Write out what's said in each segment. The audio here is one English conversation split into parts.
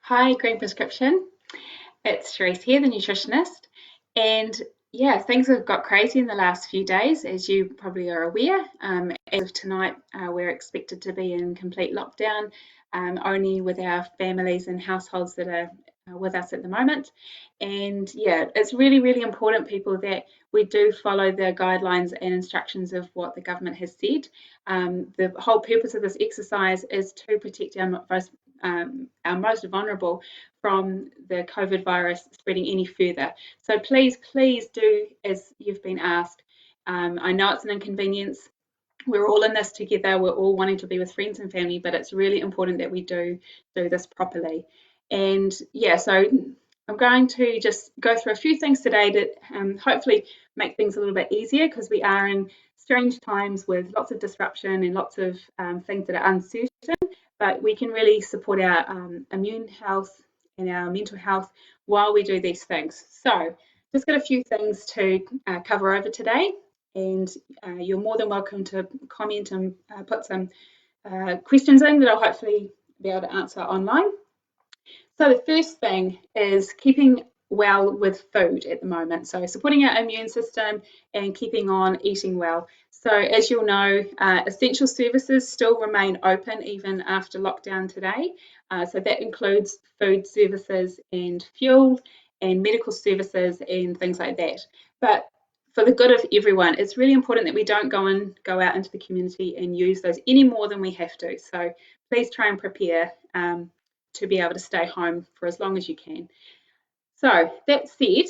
Hi, Green Prescription. It's Therese here, the nutritionist. And yeah, things have got crazy in the last few days, as you probably are aware. As of tonight, we're expected to be in complete lockdown, only with our families and households that are with us at the moment. And yeah, it's really, really important, people, that we do follow the guidelines and instructions of what the government has said. The whole purpose of this exercise is to protect our most vulnerable from the COVID virus spreading any further. So please, please do as you've been asked. I know it's an inconvenience. We're all in this together. We're all wanting to be with friends and family, but it's really important that we do this properly. And yeah, so I'm going to just go through a few things today that hopefully make things a little bit easier, because we are in strange times with lots of disruption and lots of things that are uncertain, but we can really support our immune health and our mental health while we do these things. So just got a few things to cover over today, and you're more than welcome to comment and put some questions in that I'll hopefully be able to answer online. So the first thing is keeping well with food at the moment. So supporting our immune system and keeping on eating well. So as you'll know, essential services still remain open even after lockdown today. So that includes food services and fuel and medical services and things like that. But for the good of everyone, it's really important that we don't go out into the community and use those any more than we have to. So please try and prepare to be able to stay home for as long as you can. So that said,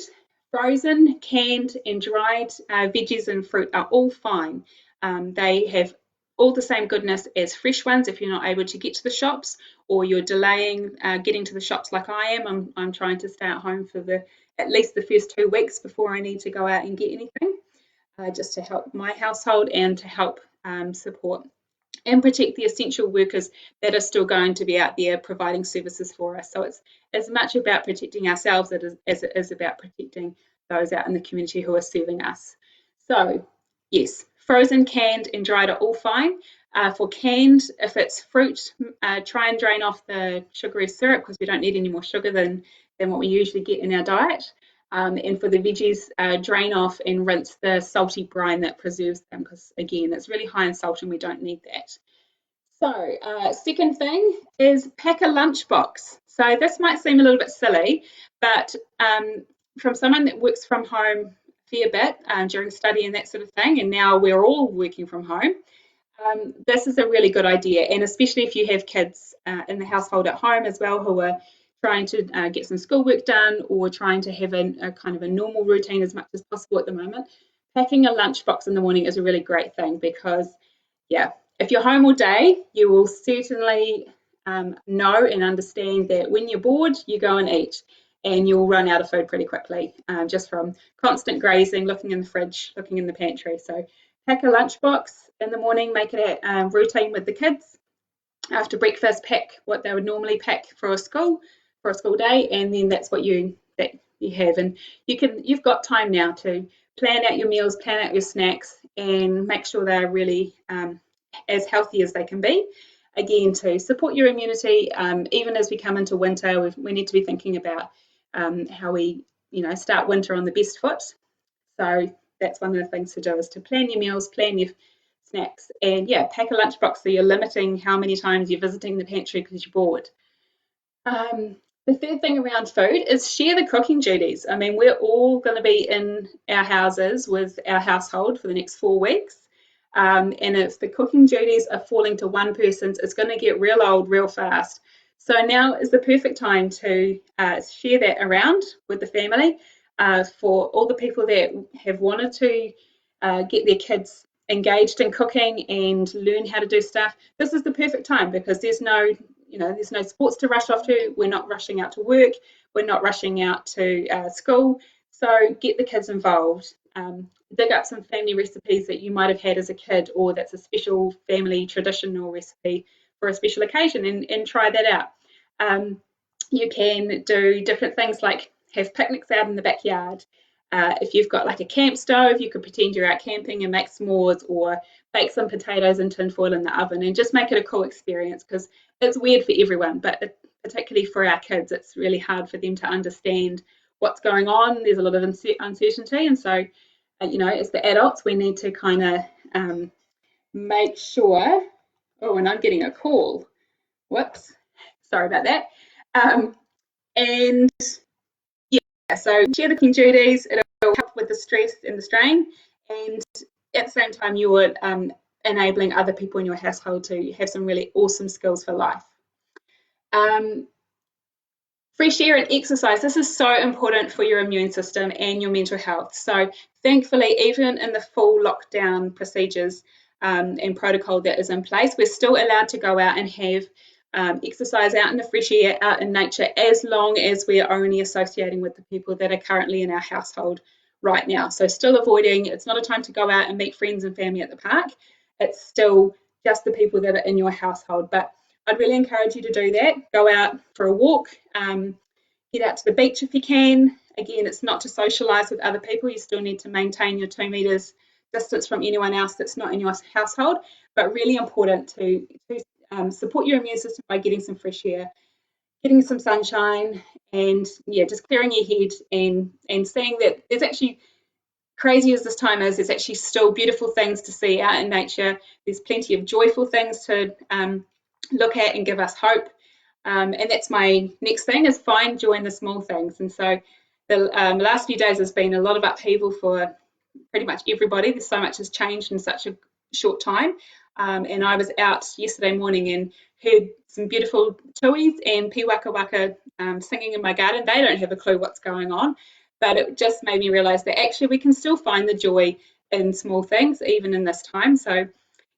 frozen, canned and dried veggies and fruit are all fine. They have all the same goodness as fresh ones if you're not able to get to the shops, or you're delaying getting to the shops like I am. I'm trying to stay at home for at least the first 2 weeks before I need to go out and get anything, just to help my household and to help support and protect the essential workers that are still going to be out there providing services for us. So it's as much about protecting ourselves as it is about protecting those out in the community who are serving us. So yes, frozen, canned and dried are all fine. For canned, if it's fruit, try and drain off the sugary syrup, because we don't need any more sugar than what we usually get in our diet. And for the veggies, drain off and rinse the salty brine that preserves them, because again, it's really high in salt and we don't need that. So, second thing is pack a lunchbox. So this might seem a little bit silly, but from someone that works from home a fair bit during study and that sort of thing, and now we're all working from home, this is a really good idea. And especially if you have kids in the household at home as well, who are trying to get some schoolwork done, or trying to have a kind of a normal routine as much as possible at the moment, packing a lunchbox in the morning is a really great thing, because yeah, if you're home all day, you will certainly know and understand that when you're bored, you go and eat, and you'll run out of food pretty quickly, just from constant grazing, looking in the fridge, looking in the pantry. So pack a lunchbox in the morning, make it a routine with the kids. After breakfast, pack what they would normally pack for a school day, and then that's what you have. And you've got time now to plan out your meals, plan out your snacks, and make sure they're really as healthy as they can be. Again, to support your immunity, even as we come into winter, we need to be thinking about how we, start winter on the best foot. So that's one of the things to do, is to plan your meals, plan your snacks, and yeah, pack a lunchbox so you're limiting how many times you're visiting the pantry because you're bored. The third thing around food is share the cooking duties. I mean, we're all going to be in our houses with our household for the next 4 weeks. And if the cooking duties are falling to one person, it's going to get real old real fast. So now is the perfect time to share that around with the family. For all the people that have wanted to get their kids engaged in cooking and learn how to do stuff, this is the perfect time, because there's no sports to rush off to. We're not rushing out to work. We're not rushing out to school. So get the kids involved. Dig up some family recipes that you might have had as a kid, or that's a special family traditional recipe for a special occasion, and try that out. You can do different things like have picnics out in the backyard. If you've got like a camp stove, you could pretend you're out camping and make s'mores, or bake some potatoes in tin foil in the oven, and just make it a cool experience, because it's weird for everyone, but particularly for our kids, it's really hard for them to understand what's going on. There's a lot of uncertainty, and so as the adults, we need to kind of make sure. Oh, and I'm getting a call. Whoops, sorry about that. And yeah, so share the cooking duties. It'll help with the stress and the strain, and at the same time, you're enabling other people in your household to have some really awesome skills for life. Fresh air and exercise, this is so important for your immune system and your mental health. So thankfully, even in the full lockdown procedures and protocol that is in place, we're still allowed to go out and have exercise out in the fresh air, out in nature, as long as we're only associating with the people that are currently in our household right now. So still avoiding, it's not a time to go out and meet friends and family at the park. It's still just the people that are in your household. But I'd really encourage you to do that. Go out for a walk, get out to the beach if you can. Again, it's not to socialise with other people. You still need to maintain your 2 metres distance from anyone else that's not in your household, but really important to support your immune system by getting some fresh air, getting some sunshine, and just clearing your head and seeing that there's actually, crazy as this time is, there's actually still beautiful things to see out in nature. There's plenty of joyful things to look at and give us hope. And that's my next thing, is find joy in the small things. And so the last few days has been a lot of upheaval for pretty much everybody. There's so much has changed in such a short time. And I was out yesterday morning and heard some beautiful tuis and piwaka waka singing in my garden. They don't have a clue what's going on, but it just made me realise that actually we can still find the joy in small things, even in this time. So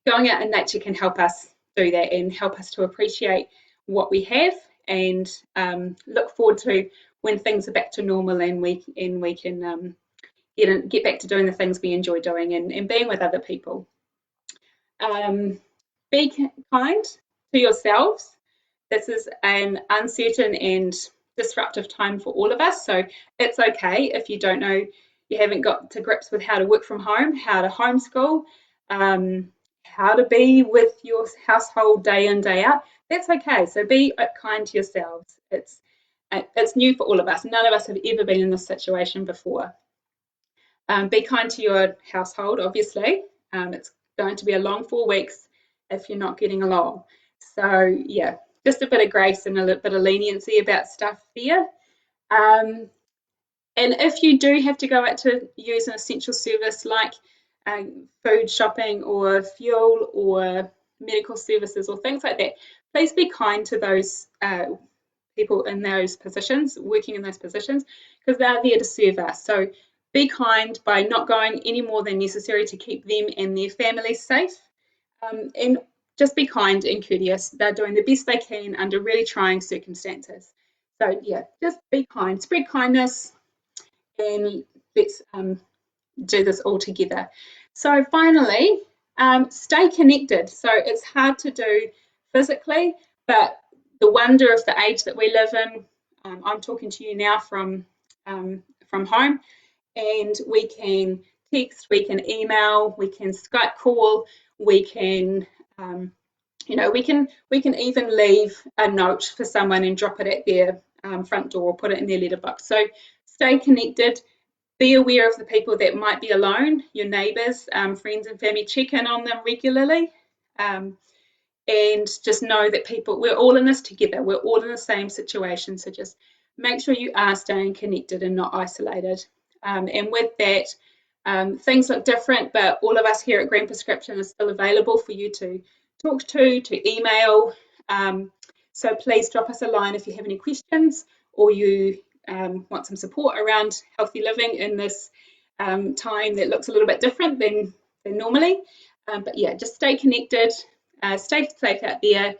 going out in nature can help us do that and help us to appreciate what we have and look forward to when things are back to normal and we can get back to doing the things we enjoy doing and being with other people. Be kind to yourselves. This is an uncertain and disruptive time for all of us, so it's okay if you don't know, you haven't got to grips with how to work from home, how to homeschool, how to be with your household day in, day out. That's okay. So be kind to yourselves. It's new for all of us. None of us have ever been in this situation before. Be kind to your household, obviously. It's going to be a long 4 weeks if you're not getting along. So, yeah, just a bit of grace and a little bit of leniency about stuff there. And if you do have to go out to use an essential service like food shopping or fuel or medical services or things like that, please be kind to those people in those positions, working in those positions, because they're there to serve us. So be kind by not going any more than necessary to keep them and their families safe. And just be kind and courteous. They're doing the best they can under really trying circumstances. So yeah, just be kind, spread kindness, and let's do this all together. So finally, stay connected. So it's hard to do physically, but the wonder of the age that we live in, I'm talking to you now from home, and we can text, we can email, we can Skype call, we can we can even leave a note for someone and drop it at their front door or put it in their letterbox. So stay connected. Be aware of the people that might be alone, your neighbours, friends and family. Check in on them regularly, and just know that we're all in this together. We're all in the same situation. So just make sure you are staying connected and not isolated. And with that, things look different, but all of us here at Green Prescription are still available for you to talk to email. So please drop us a line if you have any questions or you want some support around healthy living in this time that looks a little bit different than normally. But yeah, just stay connected, stay safe out there,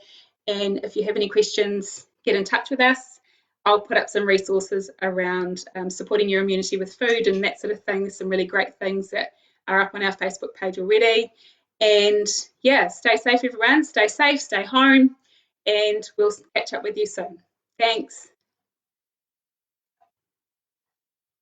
and if you have any questions, get in touch with us. I'll put up some resources around supporting your immunity with food and that sort of thing. There's some really great things that are up on our Facebook page already. And yeah, stay safe, everyone. Stay safe, stay home, and we'll catch up with you soon. Thanks.